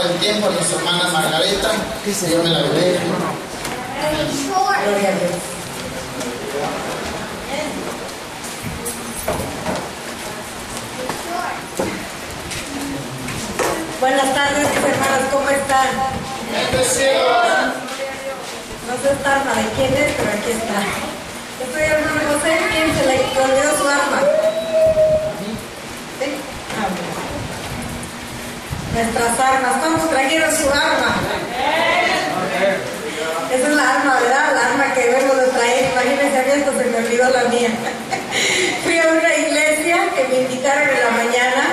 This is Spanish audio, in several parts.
el tiempo a nuestra hermana Margarita. Dios me la bendiga. Gloria a Dios. Buenas tardes, mis hermanas, ¿cómo están? No sé esta arma de quién es, pero aquí está. Yo soy el hermano José, quien se le olvidó su arma. ¿Sí? Ah, bueno. Nuestras armas, ¿cómo trajeron su arma? Esa es la arma, ¿verdad? La arma que vengo de traer. Imagínense, a mí esto se me olvidó la mía. Fui a una iglesia que me invitaron en la mañana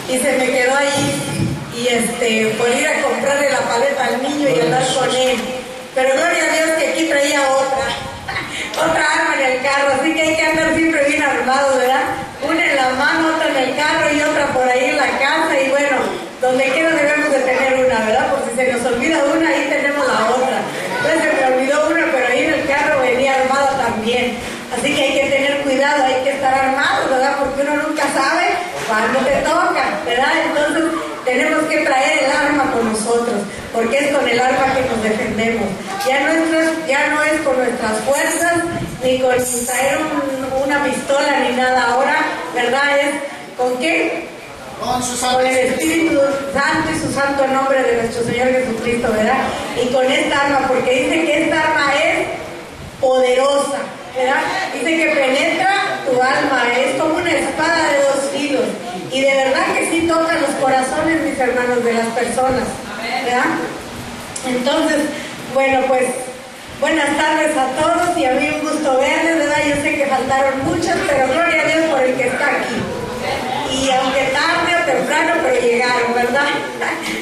y se me quedó ahí. Y por ir a comprarle la paleta al niño y andar con él. Pero gloria a Dios que aquí traía otra arma en el carro, así que hay que andar siempre bien armados, ¿verdad? Una en la mano, otra en el carro y otra por ahí en la casa, y bueno, donde quiera debemos de tener una, ¿verdad? Por si se nos olvida una, ahí tenemos la otra. Entonces se me olvidó una, pero ahí en el carro venía armada también. Así que hay que tener cuidado, hay que estar armados, ¿verdad? Porque uno nunca sabe cuándo te toca, ¿verdad? Entonces tenemos que traer el arma con nosotros, porque es con el arma que nos defendemos. Ya no es con nuestras fuerzas, ni con traer una pistola, ni nada. Ahora, ¿verdad? Es ¿con qué? Con el Espíritu Santo y su santo nombre de nuestro Señor Jesucristo, ¿verdad? Y con esta arma, porque dice que esta arma es poderosa, ¿verdad? Dice que penetra tu alma, es como una espada de dos filos, y de verdad que sí toca los corazones, mis hermanos, de las personas, ¿verdad? Entonces, bueno, pues buenas tardes a todos, y a mí un gusto verles, ¿verdad? Yo sé que faltaron muchas, pero gloria a Dios por el que está aquí. Y aunque tarde o temprano, pero llegaron, ¿verdad?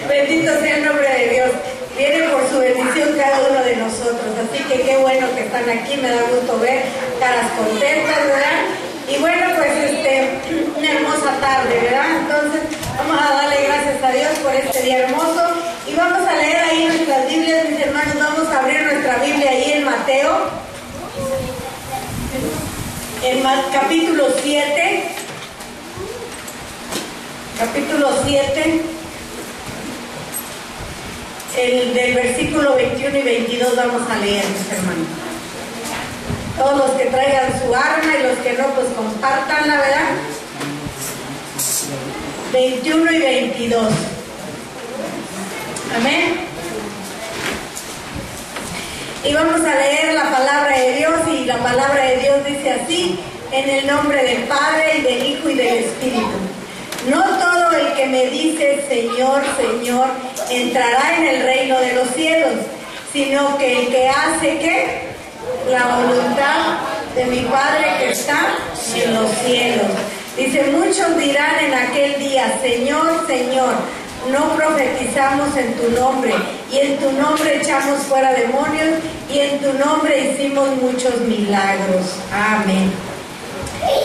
Bendito sea el nombre de Dios. Viene por su bendición cada uno de nosotros. Así que qué bueno que están aquí, me da gusto ver caras contentas, ¿verdad? Y bueno, pues una hermosa tarde, ¿verdad? Entonces vamos a darle gracias a Dios por este día hermoso. Y vamos a leer ahí nuestras Biblias, mis hermanos. Vamos a abrir nuestra Biblia ahí en Mateo. En capítulo 7. Capítulo 7, del versículo 21 y 22 vamos a leer, mis hermanos. Todos los que traigan su arma y los que no, pues compártanla, ¿verdad? 21 y 22. Amén. Y vamos a leer la palabra de Dios, y la palabra de Dios dice así: en el nombre del Padre, y del Hijo, y del Espíritu. No todo el que me dice Señor, Señor, entrará en el reino de los cielos, sino que el que hace ¿qué? La voluntad de mi Padre que está en los cielos. Dice, muchos dirán en aquel día, Señor, Señor, no profetizamos en tu nombre, y en tu nombre echamos fuera demonios, y en tu nombre hicimos muchos milagros. Amén.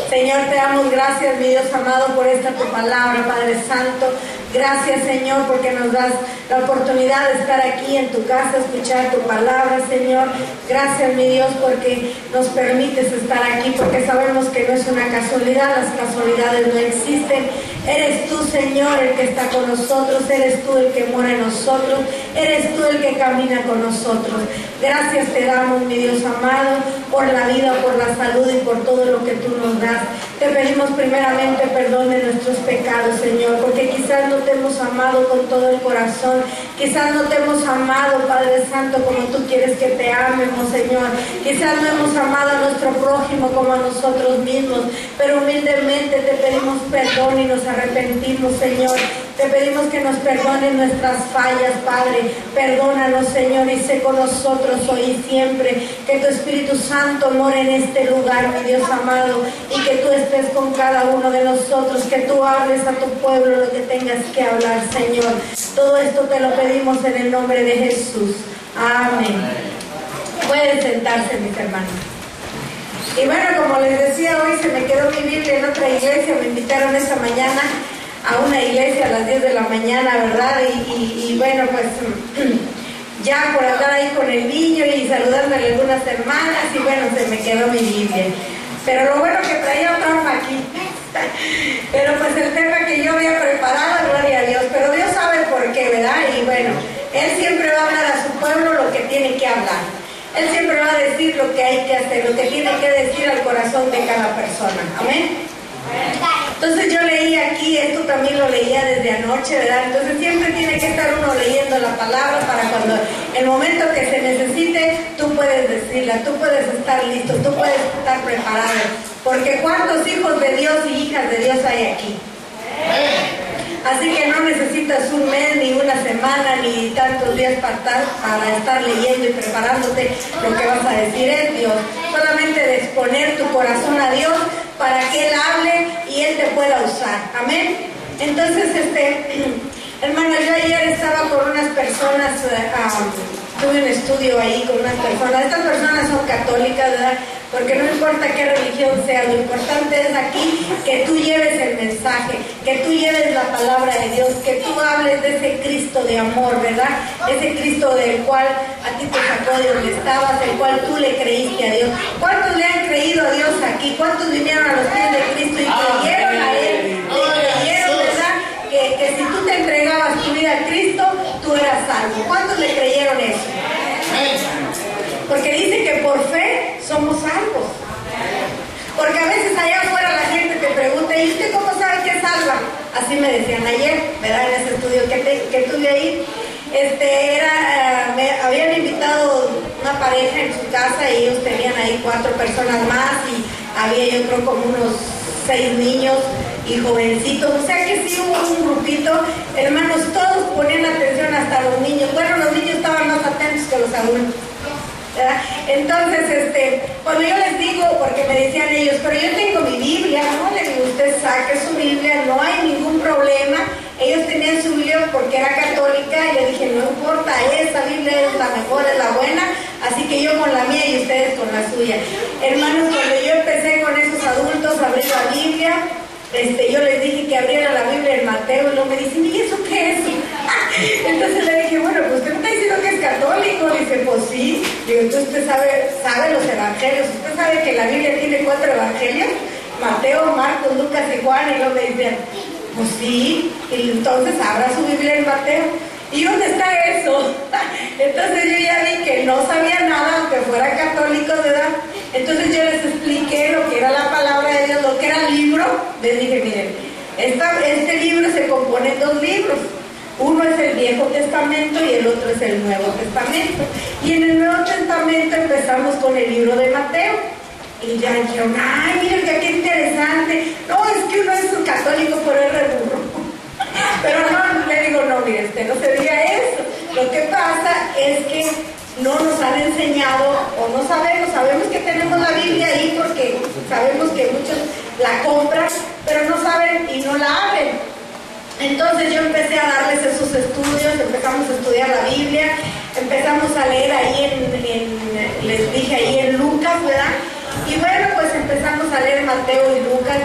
Señor, te damos gracias, mi Dios amado, por esta tu palabra, Padre Santo. Gracias, Señor, porque nos das la oportunidad de estar aquí en tu casa, escuchar tu palabra, Señor. Gracias, mi Dios, porque nos permites estar aquí, porque sabemos que no es una casualidad, las casualidades no existen. Eres tú, Señor, el que está con nosotros, eres tú el que mora en nosotros, eres tú el que camina con nosotros. Gracias te damos, mi Dios amado, por la vida, por la salud y por todo lo que tú nos das. Te pedimos primeramente perdón de nuestros pecados, Señor, porque quizás no te hemos amado con todo el corazón, quizás no te hemos amado, Padre Santo, como tú quieres que te amemos, Señor. Quizás no hemos amado a nuestro prójimo como a nosotros mismos, pero humildemente te pedimos perdón y nos arrepentimos, Señor. Te pedimos que nos perdones nuestras fallas, Padre. Perdónanos, Señor, y sé con nosotros hoy y siempre. Que tu Espíritu Santo more en este lugar, mi Dios amado, y que tú estés con cada uno de nosotros, que tú hables a tu pueblo lo que tengas que hablar, Señor. Todo esto te lo pedimos en el nombre de Jesús. Amén. Pueden sentarse, mis hermanos. Y bueno, como les decía, hoy se me quedó mi Biblia en otra iglesia. Me invitaron esta mañana a una iglesia a las 10 de la mañana, ¿verdad? Y bueno, pues ya por andar ahí con el niño y saludándole a algunas hermanas, y bueno, se me quedó mi Biblia. Pero lo bueno que traía otra arma aquí. Pero pues el tema que yo había preparado, gloria a Dios. Pero Dios sabe por qué, ¿verdad? bueno, Él siempre va a hablar a su pueblo lo que tiene que hablar. Él siempre va a decir lo que hay que hacer, lo que tiene que decir al corazón de cada persona. Amén. Entonces yo leí aquí, esto también lo leía desde anoche, ¿verdad? Entonces siempre tiene que estar uno leyendo la palabra para cuando el momento que se necesite, tú puedes decirla, tú puedes estar listo, tú puedes estar preparado. Porque ¿cuántos hijos de Dios y hijas de Dios hay aquí? Así que no necesitas un mes, ni una semana, ni tantos días para estar leyendo y preparándote lo que vas a decir es Dios. Solamente de exponer tu corazón a Dios para que Él hable y Él te pueda usar. Amén. Entonces, hermano, yo ayer estaba con unas personas, tuve un estudio ahí con unas personas. Estas personas son católicas, ¿verdad? Porque no importa qué religión sea, lo importante es aquí que tú lleves el mensaje, que tú lleves la palabra de Dios, que tú hables de ese Cristo de amor, ¿verdad? Ese Cristo del cual a ti te sacó de donde estabas, el cual tú le creíste a Dios. ¿Cuántos le han creído a Dios aquí? ¿Cuántos vinieron a los pies de Cristo y creyeron a Él? Y creyeron, ¿verdad? Que si tú te entregabas tu vida a Cristo, tú eras salvo. ¿Cuántos le creyeron eso? Porque dice que por fe somos salvos. Porque a veces allá afuera la gente te pregunta, ¿y usted cómo sabe que es salva? Así me decían ayer, ¿verdad? En ese estudio que tuve ahí. Me habían invitado una pareja en su casa y ellos tenían ahí 4 personas más y había yo creo como unos 6 niños y jovencitos, o sea que sí hubo un grupito, hermanos, todos ponían atención hasta los niños. Bueno, los niños estaban más atentos que los adultos, ¿verdad? Entonces, cuando yo les digo, porque me decían ellos, pero yo tengo mi Biblia, ¿no? Les digo, usted saque su Biblia, no hay ningún problema. Ellos tenían su Biblia porque era católica y le dije, no importa, esa Biblia es la mejor, es la buena, así que yo con la mía y ustedes con la suya. Hermanos, cuando yo empecé con esos adultos a abrir la Biblia, yo les dije que abrieran la Biblia en Mateo y luego me dicen, ¿y eso qué es? Entonces le dije, bueno, pues usted me está diciendo que es católico. Dice, pues sí. Digo, entonces usted sabe los evangelios. ¿Usted sabe que la Biblia tiene 4 evangelios? Mateo, Marcos, Lucas y Juan. Y luego me dicen, pues sí. Y entonces abra su Biblia en Mateo. ¿Y dónde está eso? Entonces yo ya vi que no sabía nada, aunque fuera católico, ¿verdad? Entonces yo les expliqué lo que era la palabra de Dios, lo que era el libro. Les dije, miren, este libro se compone de 2 libros. Uno es el Viejo Testamento y el otro es el Nuevo Testamento. Y en el Nuevo Testamento empezamos con el libro de Mateo. Y ya dijeron, ay, miren que qué interesante. No, es que uno es un católico, pero es re burro. Pero no, le digo, no, mire, no se diga eso. Lo que pasa es que no nos han enseñado, o no sabemos que tenemos la Biblia ahí porque sabemos que muchos la compran, pero no saben y no la abren. Entonces yo empecé a darles esos estudios, empezamos a estudiar la Biblia, empezamos a leer ahí les dije ahí en Lucas, ¿verdad? Y bueno, pues empezamos a leer Mateo y Lucas,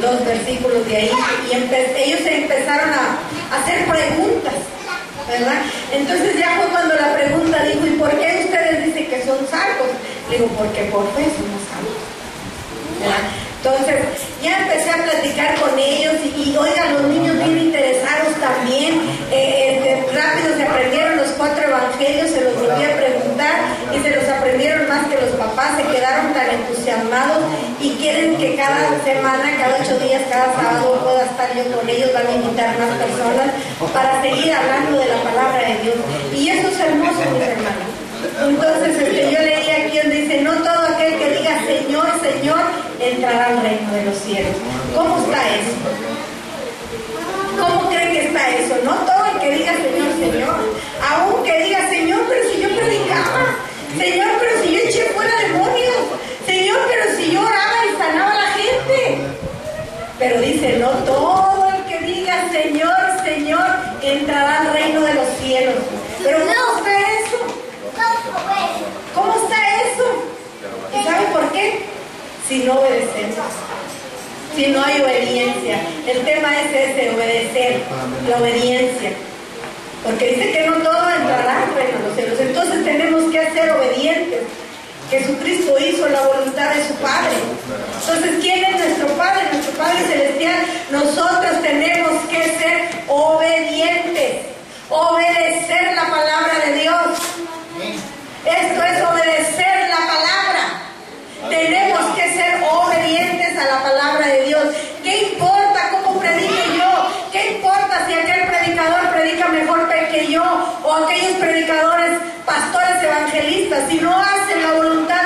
2 versículos de ahí, y ellos empezaron a hacer preguntas, ¿verdad? Entonces ya fue cuando la pregunta dijo, ¿y por qué ustedes dicen que son salvos? Digo, porque por fe somos salvos, ¿verdad? Entonces ya empecé a platicar con ellos y oigan, los niños bien interesados también, rápido se aprendieron los 4 evangelios, se los volví a preguntar y se los aprendieron más que los papás, se quedaron tan entusiasmados y quieren que cada semana, cada 8 días, cada sábado pueda estar yo con ellos, van a invitar más personas para seguir hablando de la palabra de Dios. Y eso es hermoso, mis hermanos. Entonces yo leí aquí donde dice, no todo aquel que diga Señor, Señor, entrará al reino de los cielos. ¿Cómo está eso? ¿Cómo creen que está eso? No todo el que diga Señor, Señor, aún que diga Señor, pero si yo predicaba, Señor, pero si yo eché fuera demonios, Señor, pero si yo oraba y sanaba a la gente. Pero dice, no todo el que diga Señor, Señor, entrará al reino de los cielos. Pero ¿cómo está eso? ¿Cómo está eso? ¿Y sabe por qué? Si no obedecemos, si no hay obediencia. El tema es ese, obedecer, la obediencia. Porque dice que no todo entrará al reino de los cielos. Entonces tenemos que ser obedientes. Jesucristo hizo la voluntad de su Padre. Entonces, ¿quién es nuestro Padre? Nuestro Padre Celestial. Nosotros tenemos que ser obedientes. Obedecer la palabra de Dios. Esto es obedecer la palabra. Tenemos que ser obedientes a la palabra de Dios. ¿Qué importa cómo predique yo? ¿Qué importa si aquel predicador predica mejor que yo? O aquellos predicadores, pastores, evangelistas, si no hacen la voluntad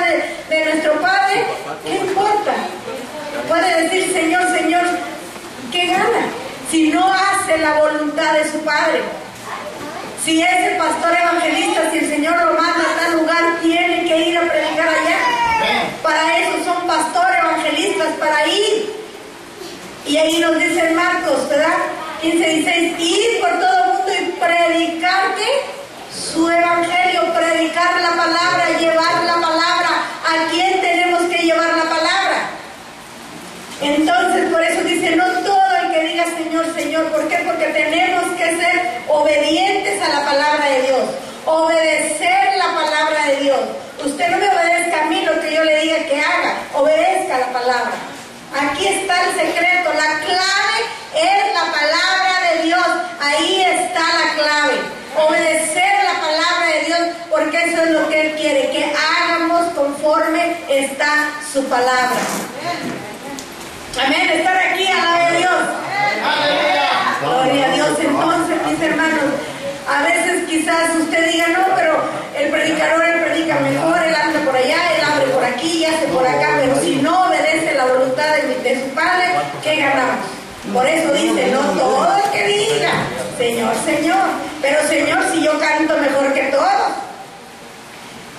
de nuestro Padre, ¿qué importa? Puede decir, Señor, Señor, ¿qué gana? Si no hace la voluntad de su Padre. Si es el pastor evangelista, si el Señor lo manda a tal lugar, tiene que ir a predicar allá. Para eso son pastores evangelistas, para ir. Y ahí nos dice en Marcos, ¿verdad? 15:16, ir por todo el mundo y predicar su evangelio, predicar la palabra, llevar la palabra. ¿A quién tenemos que llevar la palabra? Entonces, por eso dice, no todo el que diga Señor, Señor. ¿Por qué? Porque tenemos que ser obedientes a la palabra de Dios, obedecer la palabra de Dios. Usted no me obedezca a mí lo que yo le diga que haga, obedezca la palabra. Aquí está el secreto, la clave es la palabra de Dios. Ahí está la clave, obedecer la palabra de Dios, porque eso es lo que Él quiere, que hagamos conforme está su palabra. Amén, estar aquí, alabe a Dios. Gloria a Dios. Entonces, mis hermanos, a veces quizás usted diga, no, pero el predicador, él predica mejor, él anda por allá, él abre por aquí y hace por acá, pero si no obedece la voluntad de su Padre, ¿qué ganamos? Por eso dice, no todo el que diga, Señor, Señor, pero Señor, si yo canto mejor que todos,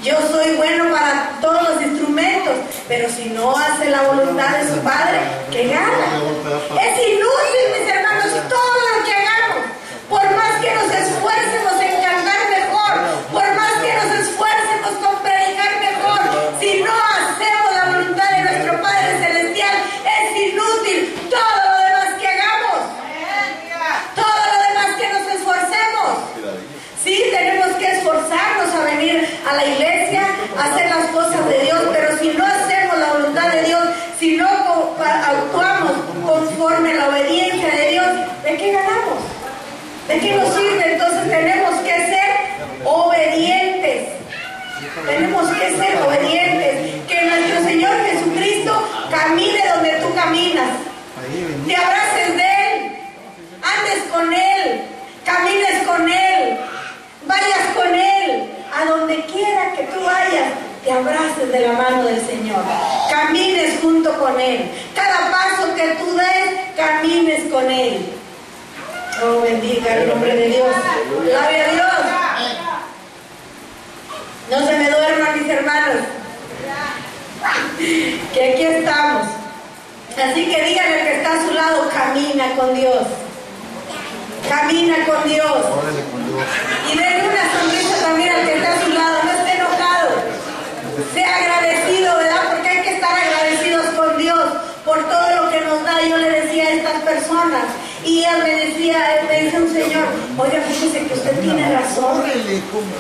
yo soy bueno para todos los instrumentos, pero si no hace la voluntad de su Padre, ¿qué gana? Es inútil, mis hermanos, todo lo que hagamos, por más que nos esfuercemos en cantar mejor, por más que nos esfuercemos con predicar mejor, si no hacemos la voluntad de nuestro Padre Celestial, es inútil todo lo demás que hagamos, todo lo demás que nos esforcemos. Sí, tenemos que esforzarnos a venir a la iglesia, a hacer las cosas de Dios, pero si no hacemos la voluntad de Dios, si no actuamos conforme a la obediencia de Dios, ¿de qué ganamos? ¿De qué nos sirve? Entonces tenemos que ser obedientes. Tenemos que ser obedientes. Que nuestro Señor Jesucristo camine donde tú caminas. Te abraces de Él, andes con Él, camines con Él, vayas con Él, a donde quiera que tú vayas, te abraces de la mano del Señor, camines junto con Él, cada paso que tú des, camines con Él. Oh, bendiga el nombre de Dios, gloria a Dios. No se me duerman, mis hermanos, que aquí estamos. Así que díganle al que está a su lado, camina con Dios. Camina con Dios. Y denle una sonrisa también al que está a su lado. No esté enojado. Sea agradecido, ¿verdad? Porque hay que estar agradecidos con Dios por todo lo que nos da. Yo le decía a estas personas, y él me dice un señor, oiga, fíjese que usted tiene razón.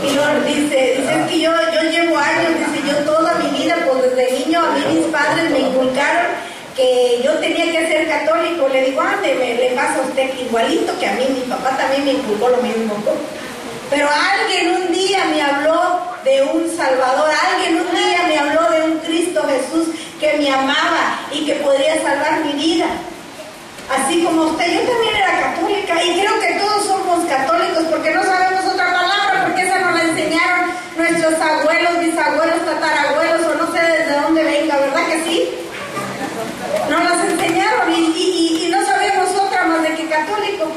Y yo dice es que yo llevo años, dice, yo toda mi vida, pues desde niño a mí mis padres me inculcaron que yo tenía que ser católico. Le digo, ándeme, le pasa a usted igualito que a mí, mi papá también me inculcó lo mismo. Pero alguien un día me habló de un Salvador, alguien un día me habló de un Cristo Jesús que me amaba y que podría salvar mi vida. Así como usted, yo también era católica y creo que todos somos católicos porque no sabemos otra palabra, porque esa nos la enseñaron nuestros abuelos, bisabuelos, tatarabuelos o no sé desde dónde venga, ¿verdad que sí? Nos las enseñaron y no sabemos otra más de que católico.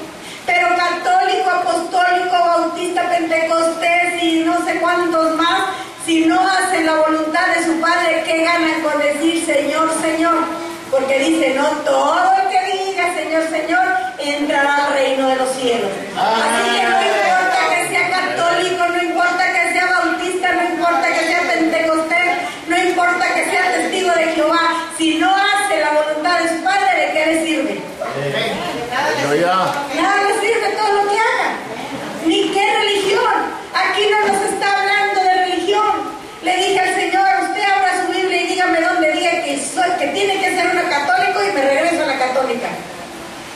Pero católico, apostólico, bautista, pentecostés y no sé cuántos más, si no hacen la voluntad de su Padre, ¿qué ganan con decir Señor, Señor? Porque dice, no todo el que diga Señor, Señor, entrará al reino de los cielos. Así que no importa que sea católico, no importa que sea bautista, no importa que sea pentecostés, no importa que sea testigo de Jehová, si no hace la voluntad de su Padre, ¿de qué le sirve? Nada le sirve todo lo que haga. Ni qué religión. Aquí no nos está hablando de religión. Le dije al Señor, usted abra su Biblia y dígame dónde diga que tiene que ser una católico y me regreso a la católica.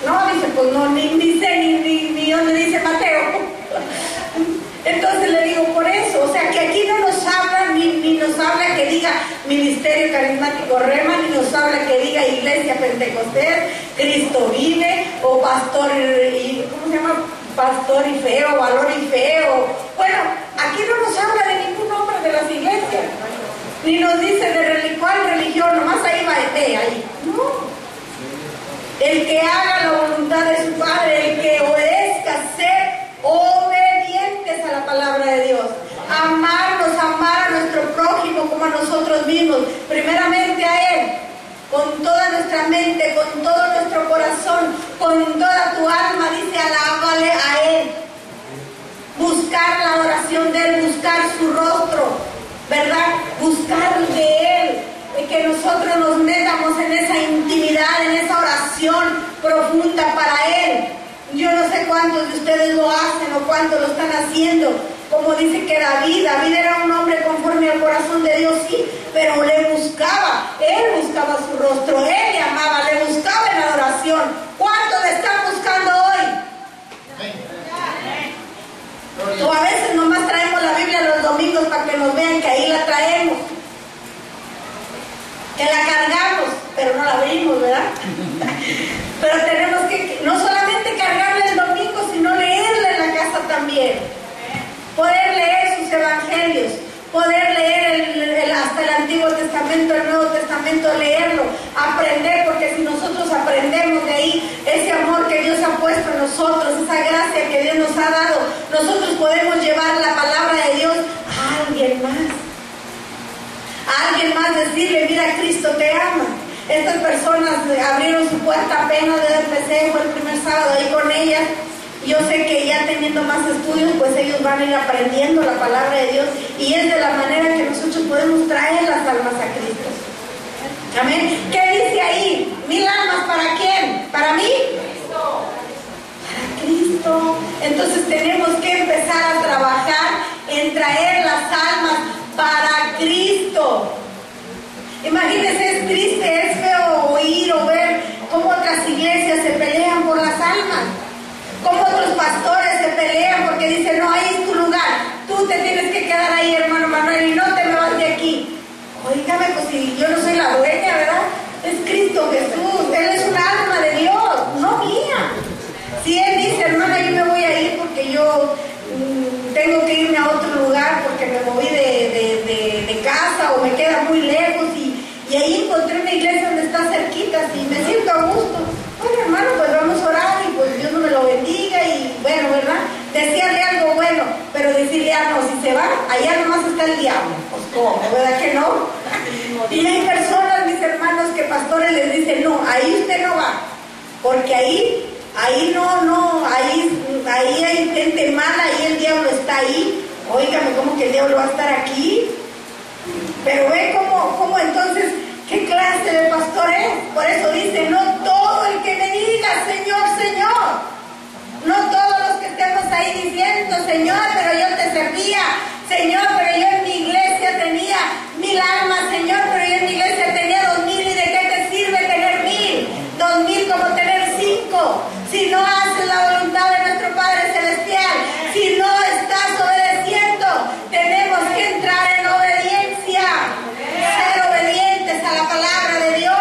No, dice, pues no, ni sé ni dónde dice Mateo. Entonces le digo, por eso, o sea que aquí no nos habla, ni nos habla que diga Ministerio Carismático Rema, ni nos habla que diga Iglesia Pentecostés, Cristo vive, o Pastor y, ¿cómo se llama? Pastor y feo, valor y feo. Bueno, aquí no nos habla de ningún nombre de las iglesias, ni nos dice de cuál religión, nomás ahí va, ahí. No. El que haga la voluntad de su Padre, el que obedezca, ser obedientes a la palabra de Dios, amarnos, amar a nuestro prójimo como a nosotros mismos, primeramente a Él, con toda nuestra mente, con todo nuestro corazón, con toda tu alma, dice, alábale a Él, buscar la adoración de Él, buscar su rostro, ¿verdad? Buscar de Él, que nosotros nos metamos en esa intimidad, en esa oración profunda para Él. Yo no sé cuántos de ustedes lo hacen o cuántos lo están haciendo. Como dice que David era un hombre conforme al corazón de Dios, sí, pero le buscaba, él buscaba su rostro, él le amaba, le buscaba en adoración. ¿Cuántos le están buscando hoy? O a veces nomás traemos la Biblia los domingos para que nos vean que ahí la traemos, que la cargamos, pero no la abrimos, ¿verdad? Pero tenemos que no solamente cargarla el domingo, sino leerla en la casa también. Poder leer sus evangelios, poder leer hasta el Antiguo Testamento, el Nuevo Testamento, leerlo, aprender, porque si nosotros aprendemos de ahí ese amor que Dios ha puesto en nosotros, esa gracia que Dios nos ha dado, nosotros podemos llevar la palabra de Dios a alguien más. A alguien más decirle, mira, Cristo te ama. Estas personas abrieron su puerta apenas desde empecé, fue el primer sábado ahí con ellas. Yo sé que ya teniendo más estudios, pues ellos van a ir aprendiendo la palabra de Dios, y es de la manera que nosotros podemos traer las almas a Cristo. Amén. ¿Qué dice ahí? 1000 almas, ¿para quién? ¿Para mí? Cristo. Para Cristo. Entonces tenemos que empezar a trabajar en traer las almas para Cristo. Imagínense, es triste, es feo oír o ver cómo otras iglesias se pelean por las almas, cómo otros pastores se pelean porque dicen, no, ahí es tu lugar, tú te tienes que quedar ahí, hermano Manuel, y no te me vas de aquí. Oígame, pues si yo no soy la dueña, ¿verdad? Es Cristo Jesús, Él es un alma de Dios, no mía. Si Él dice, hermana, yo me voy a ir porque yo tengo que irme a otro lugar porque me moví de casa o me queda muy lejos, y ahí encontré una iglesia donde está cerquita y me siento a gusto. Bueno, hermano, pues vamos a orar y pues Dios me lo bendiga, y bueno, ¿verdad? Decirle algo bueno, pero decirle, no, si se va, allá nomás está el diablo. Pues ¿cómo? ¿Verdad que no? Y hay personas, mis hermanos, que pastores les dicen, no, ahí usted no va, porque ahí no, ahí hay gente mala, ahí el diablo está ahí. Óigame, ¿cómo que el diablo va a estar aquí? Pero ve cómo entonces, ¿qué clase de pastor es? Por eso dice, no todo el que me diga, Señor, Señor. No todos los que estemos ahí diciendo, Señor, pero yo te servía. Señor, pero yo en mi iglesia tenía 1000 almas. Señor, pero yo en mi iglesia tenía 2000. ¿Y de qué te sirve tener 1000? 2000 como tener 5. Si no haces la voluntad de nuestro Padre Celestial, si no estás obedeciendo, tenemos que entrar en obediencia, ser obedientes a la palabra de Dios.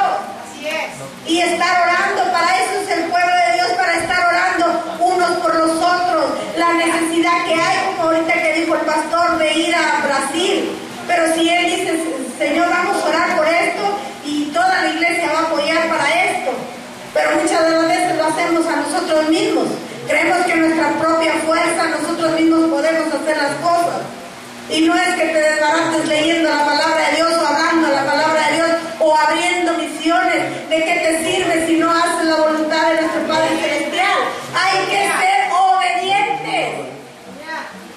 Así es. Y estar orando, para eso es el pueblo de Dios, para estar orando unos por los otros. La necesidad que hay, como ahorita que dijo el pastor, de ir a Brasil. Pero si él dice, Señor, vamos a orar por esto, y toda la iglesia va a apoyar para esto. Pero muchas de las veces lo hacemos a nosotros mismos. Creemos que nuestra propia fuerza, nosotros mismos podemos hacer las cosas. Y no es que te desbarates leyendo la palabra de Dios o hablando la palabra de Dios o abriendo misiones. ¿De qué te sirve si no haces la voluntad de nuestro Padre Celestial? Hay que ser obedientes.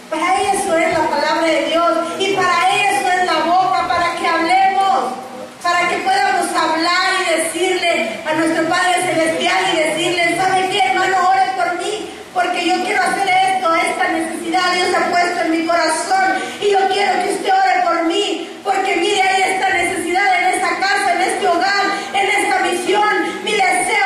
Para eso es la palabra de Dios, y para eso es la boca, para que hablemos, para que podamos hablar y decirle a nuestro Padre Celestial y decirle, ¿sabe qué, hermano? Ore por mí, porque yo quiero hacer esto, esta necesidad Dios ha puesto en mi corazón, y yo quiero que usted ore por mí, porque mire, hay esta necesidad en esta casa, en este hogar, en esta misión. Mi deseo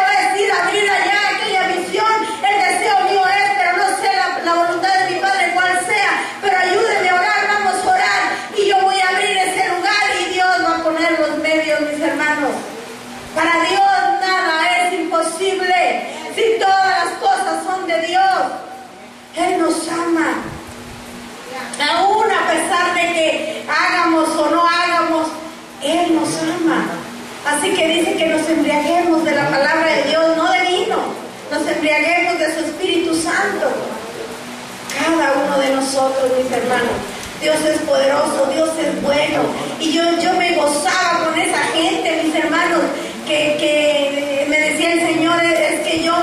Y yo me gozaba con esa gente, mis hermanos, que me decía el Señor, es que yo,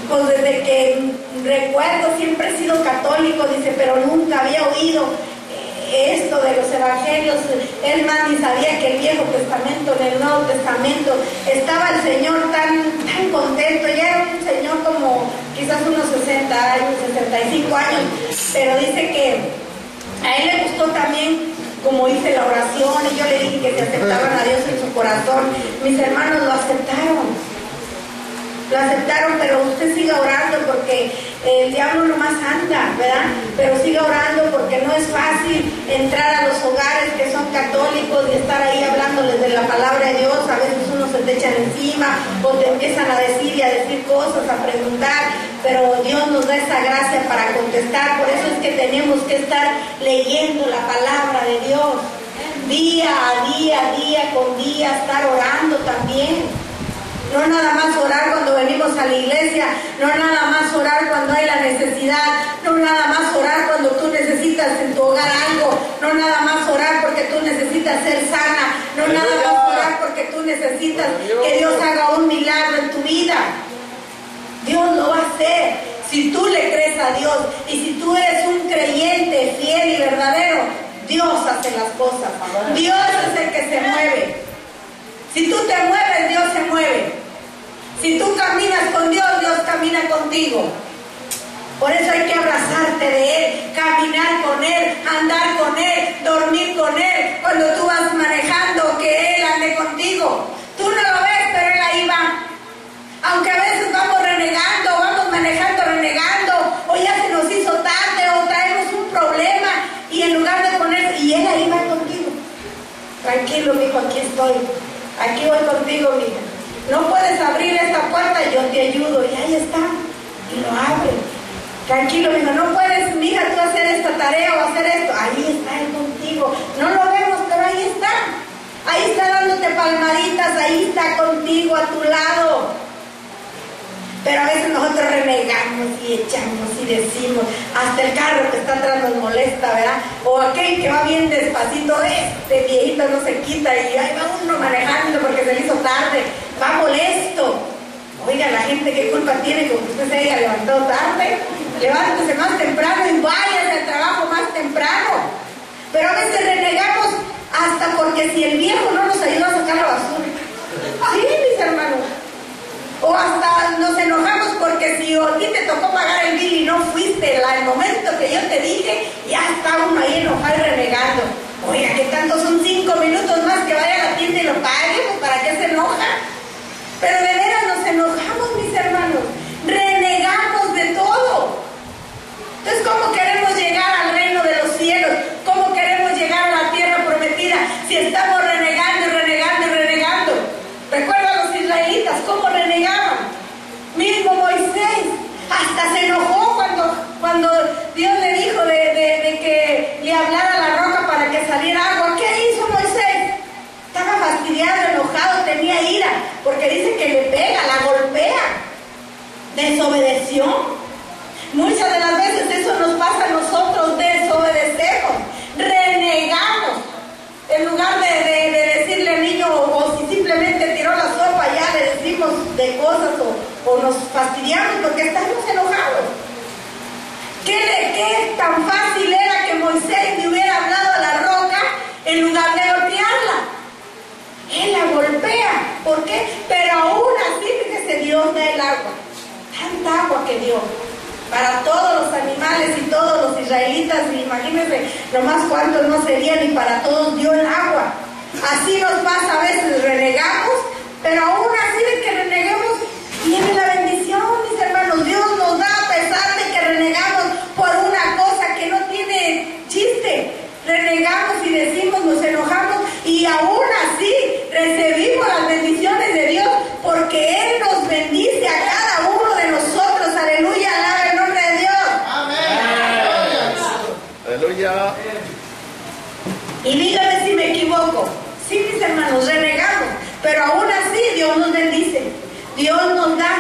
pues desde que recuerdo siempre he sido católico, dice, pero nunca había oído esto de los evangelios. Él más ni sabía que el Viejo Testamento, en el Nuevo Testamento, estaba el Señor tan contento. Ya era un señor como quizás unos 60 años, 65 años, pero dice que a él le gustó también como hice la oración, y yo le dije que se aceptaban a Dios en su corazón. Mis hermanos lo aceptaron, pero usted siga orando, porque el diablo nomás anda, ¿verdad? Pero siga orando, porque no es fácil entrar a los hogares que son católicos y estar ahí hablándoles de la palabra de Dios. A veces uno se te echan encima o te empiezan a decir y a decir cosas, a preguntar, pero Dios nos da esa gracia para contestar. Por eso es que tenemos que estar leyendo la palabra de Dios día a día con día, estar orando también. No nada más orar cuando venimos a la iglesia, no nada más orar cuando hay la necesidad, no nada más orar cuando tú necesitas en tu hogar algo, no nada más orar porque tú necesitas ser sana, no nada más orar porque tú necesitas que Dios haga un milagro en tu vida. Dios lo va a hacer si tú le crees a Dios, y si tú eres un creyente fiel y verdadero. Dios hace las cosas, Dios es el que se mueve. Si tú te mueves, Dios se mueve. Si tú caminas con Dios, Dios camina contigo. Por eso hay que abrazarte de Él, caminar con Él, andar con Él, dormir con Él. Cuando tú vas manejando, que Él ande contigo. Tú no lo ves, pero Él ahí va. Aunque a veces vamos renegando, vamos manejando renegando, o ya se nos hizo tarde, o traemos un problema, y en lugar de poner, y Él ahí va contigo. Tranquilo, mijo, aquí estoy. Aquí voy contigo, mija. No puedes abrir esta puerta, yo te ayudo. Y ahí está. Y lo abre. Tranquilo, mija. No puedes, mija, tú hacer esta tarea o hacer esto. Ahí está Él contigo. No lo vemos, pero ahí está. Ahí está dándote palmaditas. Ahí está contigo, a tu lado. Pero a veces nosotros renegamos y echamos y decimos, hasta el carro que está atrás nos molesta, ¿verdad? O aquel que va bien despacito, este viejito no se quita, y ahí va uno manejando porque se le hizo tarde, va molesto. Oiga, la gente, ¿qué culpa tiene con que usted se haya levantado tarde? Levántese más temprano y váyase al trabajo más temprano. Pero a veces renegamos hasta porque si el viejo no nos ayuda a sacar la basura. Sí, mis hermanos. O hasta nos enojamos porque si a ti te tocó pagar el bill y no fuiste el momento que yo te dije, ya está uno ahí enojado y renegando. Oiga, ¿qué tanto son 5 minutos más que vaya a la tienda y lo pague? Pues ¿para qué se enoja? Pero de veras nos enojamos, mis hermanos. Renegamos de todo. Entonces, ¿cómo queremos llegar al reino de los cielos? ¿Cómo queremos llegar a la tierra prometida si estamos renegando y renegando y renegando? Recuerda a los israelitas cómo renegaban. Mismo Moisés hasta se enojó cuando Dios le dijo de que le hablara a la roca para que saliera agua. ¿Qué hizo Moisés? Estaba fastidiado, enojado, tenía ira, porque dice que le pega, la golpea. Desobedeció. Muchas de las veces eso nos pasa a nosotros, desobedecemos, renegamos. En lugar de decirle al niño, o si simplemente tiró la sopa, ya le decimos de cosas o nos fastidiamos porque estamos enojados. ¿Qué tan fácil era que Moisés le hubiera hablado a la roca en lugar de golpearla? Él la golpea. ¿Por qué? Pero aún así, fíjese, Dios da el agua. Tanta agua que dio para todos los animales y todos los israelitas, y imagínense nomás cuántos no serían, y para todos dio el agua. Así nos pasa a veces, renegamos, pero aún así de que reneguemos, viene la bendición, mis hermanos. Dios nos da a pesar de que renegamos por una cosa que no tiene chiste. Renegamos y decimos, nos enojamos, y aún así recibimos las bendiciones de Dios, porque Él nos bendice a cada uno de nosotros. Aleluya, alaba el nombre de Dios. Aleluya. Y dígame si me equivoco. Sí, mis hermanos, renegamos, pero aún así Dios nos bendice, Dios nos da.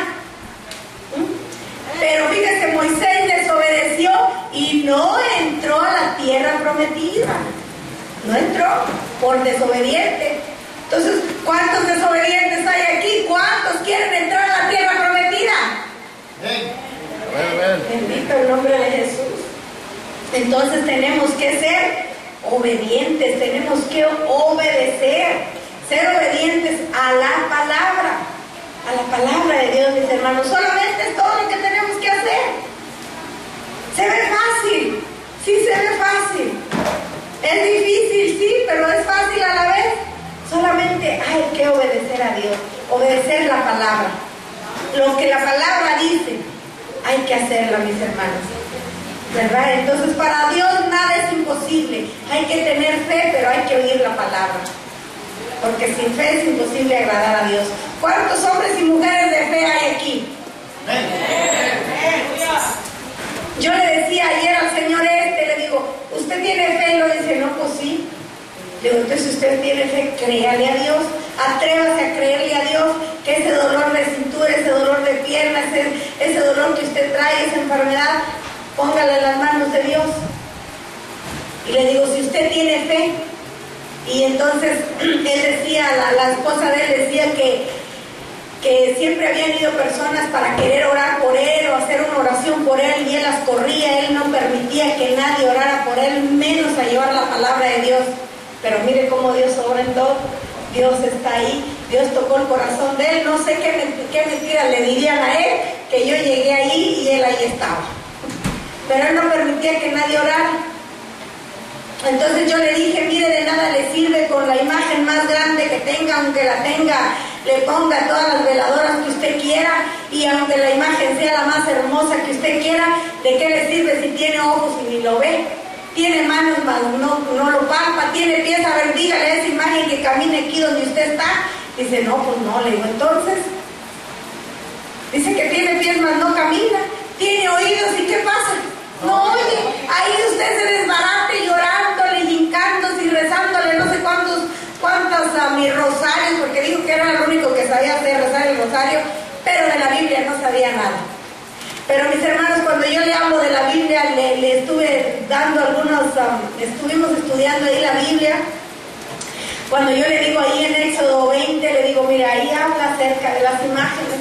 Pero fíjese, Moisés desobedeció y no entró a la tierra prometida. No entró por desobediente. Entonces, ¿cuántos desobedientes hay aquí? ¿Cuántos quieren entrar a la tierra prometida? Bendito el nombre de Jesús. Entonces tenemos que ser obedientes, tenemos que obedecer, ser obedientes a la palabra de Dios, mis hermanos. Solamente es todo lo que tenemos que hacer. Se ve fácil, sí se ve fácil. Es difícil, sí, pero es fácil a la vez. Solamente hay que obedecer a Dios, obedecer la palabra. Lo que la palabra dice, hay que hacerlo, mis hermanos, ¿verdad? Entonces para Dios nada es imposible. Hay que tener fe, pero hay que oír la palabra, porque sin fe es imposible agradar a Dios. ¿Cuántos hombres y mujeres de fe hay aquí? Yo le decía ayer al señor le digo, ¿usted tiene fe? Y lo dice, no, pues sí. Le digo, entonces si usted tiene fe, créale a Dios, atrévase a creerle a Dios, que ese dolor de cintura, ese dolor de piernas, ese dolor que usted trae, esa enfermedad, póngala en las manos de Dios. Y le digo, si usted tiene fe. Y entonces él decía, la esposa de él decía que siempre habían ido personas para querer orar por él o hacer una oración por él, y él las corría. Él no permitía que nadie orara por él, menos a llevar la palabra de Dios. Pero mire cómo Dios obra en todo. Dios está ahí, Dios tocó el corazón de él. No sé qué mentiras le dirían a él, que yo llegué ahí y él ahí estaba. Pero él no permitía que nadie orara. Entonces yo le dije, mire, de nada le sirve con la imagen más grande que tenga, aunque la tenga, le ponga todas las veladoras que usted quiera, y aunque la imagen sea la más hermosa que usted quiera, ¿de qué le sirve si tiene ojos y ni lo ve? Tiene manos, no lo palpa, tiene pies, a ver, dígale a esa imagen que camine aquí donde usted está. Dice, no, pues no. Le digo, entonces, dice que tiene pies, mas no camina. Tiene oídos, ¿y qué pasa? No oye. Ahí usted se desbarate llorándole, hincándose y rezándole no sé cuántos a mis rosarios, porque dijo que era lo único que sabía hacer, rezar el rosario, pero de la Biblia no sabía nada. Pero mis hermanos, cuando yo le hablo de la Biblia, le estuve dando estuvimos estudiando ahí la Biblia. Cuando yo le digo ahí en Éxodo 20, le digo, mira, ahí habla acerca de las imágenes.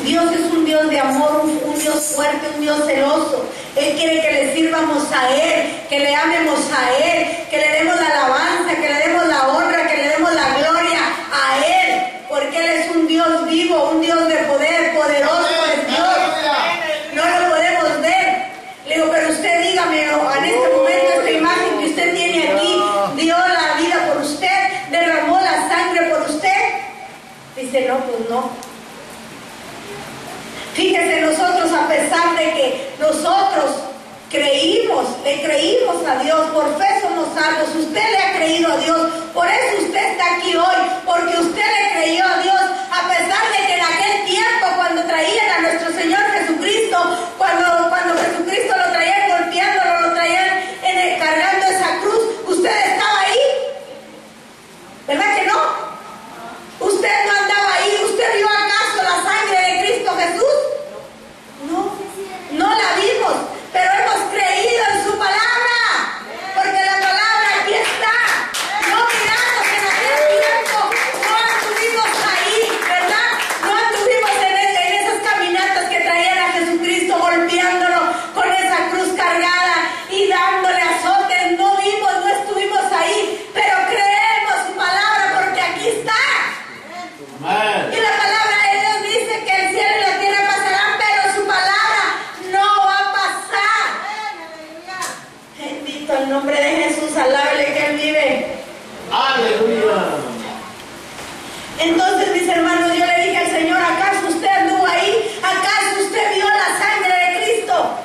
Dios es un Dios de amor, un Dios fuerte, un Dios celoso. Él quiere que le sirvamos a Él, que le amemos a Él, que le demos la alabanza, que le demos la honra, que le demos la gloria a Él, porque Él es un Dios vivo, un Dios de poder, poderoso es Dios. No lo podemos ver. Le digo, pero usted dígame, en este momento, esta imagen que usted tiene aquí, dio la vida por usted, derramó la sangre por usted. Dice, no, pues no. Fíjese, nosotros, a pesar de que nosotros le creímos a Dios, por fe somos salvos. Usted le ha creído a Dios, por eso usted está aquí hoy, porque usted le creyó a Dios, a pesar de que en aquel tiempo, cuando traían a nuestro Señor Jesucristo, cuando Jesucristo lo traían golpeándolo, lo traían cargando esa cruz, usted estaba ahí, ¿verdad que no? Usted no andaba ahí. ¿Usted vio acaso la sangre de Cristo Jesús? No la vimos, pero hemos creído en su palabra, porque la palabra aquí está. No miramos en aquel tiempo, no estuvimos ahí, ¿verdad? No estuvimos en esas caminatas que traían a Jesucristo golpeándolo con esa cruz cargada y dándole azotes. No vimos, no estuvimos ahí, pero creemos su palabra porque aquí está. Y la palabra de Dios dice que el cielo y la tierra pasarán, pero su palabra no va a pasar. Bendito el nombre de Jesús, alábele que Él vive. Aleluya. Entonces, mis hermanos, yo le dije al Señor, ¿acaso usted anduvo ahí? ¿Acaso usted vio la sangre de Cristo?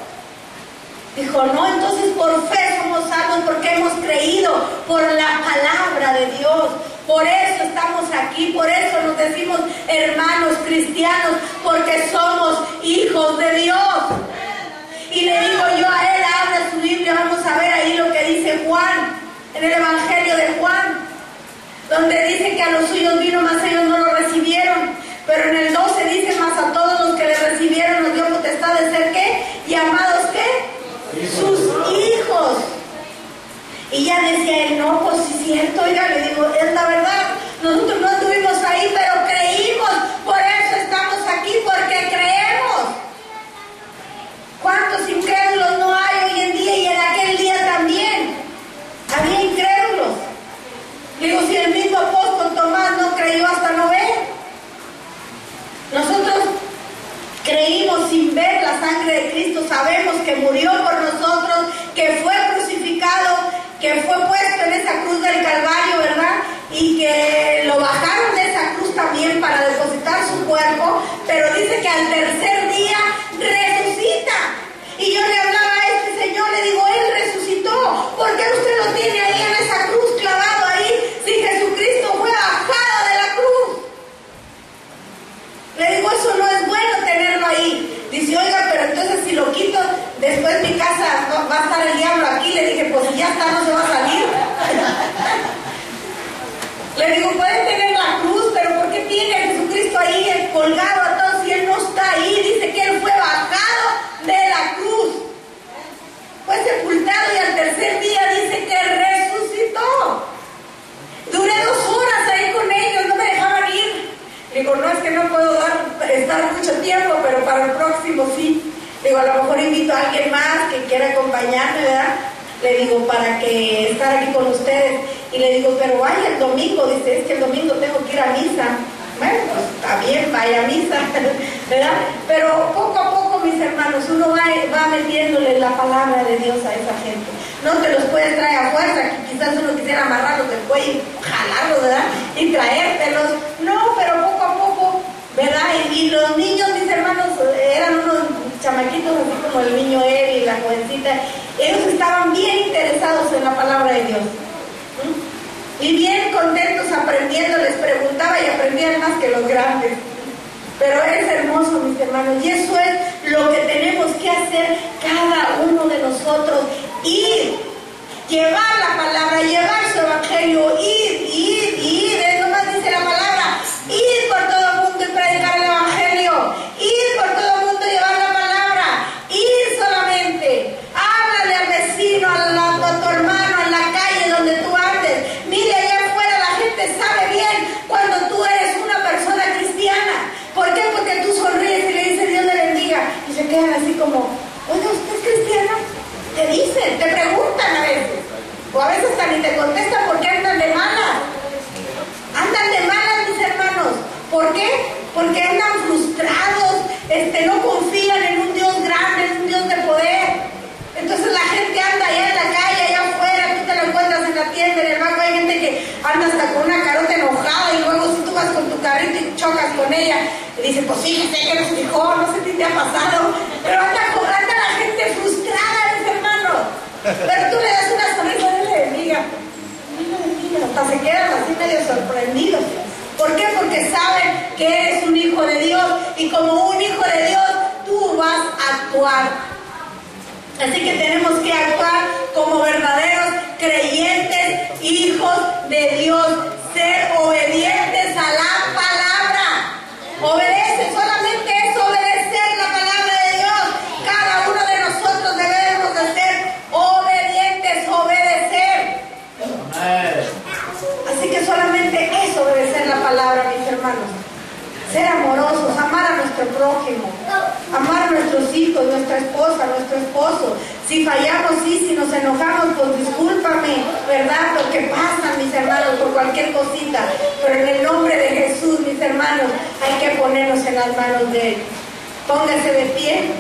Dijo, no. Entonces por fe somos salvos, porque hemos creído por la palabra de Dios. Por eso estamos aquí, por eso nos decimos hermanos cristianos, porque somos hijos de Dios. Y le digo yo a él, abre su Biblia, vamos a ver ahí lo que dice Juan, en el Evangelio de Juan, donde dice que a los suyos vino, mas ellos no lo recibieron. Pero en el 12 dice, mas a todos los que le recibieron nos dio potestad de ser, ¿qué? Llamados, ¿qué? Sus hijos. Y Oiga, le digo, es la verdad, nosotros no estuvimos ahí, pero creímos, por eso estamos aquí, porque creemos. ¿Cuántos incrédulos no hay hoy en día y en aquel día también? Había incrédulos. Digo, si el mismo apóstol Tomás no creyó hasta no ver. Nosotros creímos sin ver la sangre de Cristo, sabemos que murió por nosotros, que fue crucificado, que fue puesto en esa cruz del Calvario, ¿verdad? Y que lo bajaron de esa cruz también para depositar su cuerpo, pero dice que al tercer día resucita. Y yo le hablaba a este señor, le digo, él resucitó, ¿por qué usted lo tiene ahí en esa cruz, clavado ahí, si Jesucristo fue bajado de la cruz? Le digo, eso no es bueno tenerlo ahí. Dice, oiga, pero entonces si lo quito, después mi casa va a estar el diablo aquí. Le dije, pues si ya está, no se va a salir. Le digo, pueden tener la cruz, pero ¿por qué tiene a Jesucristo ahí colgado a todos si él no está ahí? Dice que él fue bajado de la cruz, fue sepultado y al tercer día dice que resucitó. Duré 2 horas ahí con ellos, no me dejaban ir. Digo, no, es que no puedo estar mucho tiempo, pero para el próximo sí. Digo, a lo mejor invito a alguien más que quiera acompañarme, ¿verdad? Le digo, para que estar aquí con ustedes. Y le digo, pero vaya el domingo. Dice, es que el domingo tengo que ir a misa. Bueno, pues está bien, vaya a misa, ¿verdad? Pero poco a poco, mis hermanos, uno va metiéndole la palabra de Dios a esa gente. No te los puedes traer a fuerza, que quizás uno quisiera amarrarlos del cuello y jalarlos, ¿verdad? Y traértelos. No, pero poco a poco, ¿verdad? Y los niños, mis hermanos, eran unos chamaquitos así como el niño él y la jovencita. Ellos estaban bien interesados en la palabra de Dios. Y bien contentos aprendiendo, les preguntaba y aprendían más que los grandes. Pero es hermoso, mis hermanos, y eso es lo que tenemos que hacer cada uno de nosotros. Ir, llevar la palabra, llevar su evangelio, ir. Nomás dice la palabra, ir por todo el mundo y predicar el evangelio. Ir por todo el mundo y llevar la palabra. Ir solamente. Háblale al vecino, a tu hermano, en la calle donde tú andes. Mire, allá afuera la gente sabe bien cuando tú eres una persona cristiana. ¿Por qué? Porque tú sonríes y le dices Dios le bendiga. Y se quedan así como, oiga, ¿usted es cristiana? Te dicen, te preguntan a veces. O a veces hasta ni te contestan porque andan de malas. Andan de malas, mis hermanos. ¿Por qué? Porque andan frustrados, no confían en un Dios grande, en un Dios de poder. Entonces la gente anda allá en la calle, allá afuera, tú te lo encuentras en la tienda, en el banco, hay gente que anda hasta con una carota enojada y luego si tú vas con tu carrito y chocas con ella, y dice, pues fíjese que nos fijó, no sé si te ha pasado, pero anda la gente frustrada, mis hermanos. Pero tú le das una sonrisa, Dios le bendiga, hasta se quedan así medio sorprendidos. ¿Por qué? Porque saben que eres un hijo de Dios y como un hijo de Dios tú vas a actuar. Así que tenemos que actuar como verdaderos creyentes, hijos de Dios, ser obedientes a la palabra. Obedece, solamente es obedecer la palabra de Dios. Cada uno de nosotros debemos de ser obedientes, obedecer. Así que solamente es obedecer la palabra, mis hermanos. Ser amorosos, amar a nuestro prójimo, amar a nuestros hijos, nuestra esposa, nuestro esposo. Si fallamos, sí, si nos enojamos, pues discúlpame, ¿verdad? Lo que pasa, mis hermanos, por cualquier cosita. Pero en el nombre de Jesús, mis hermanos, hay que ponernos en las manos de Él. Póngase de pie.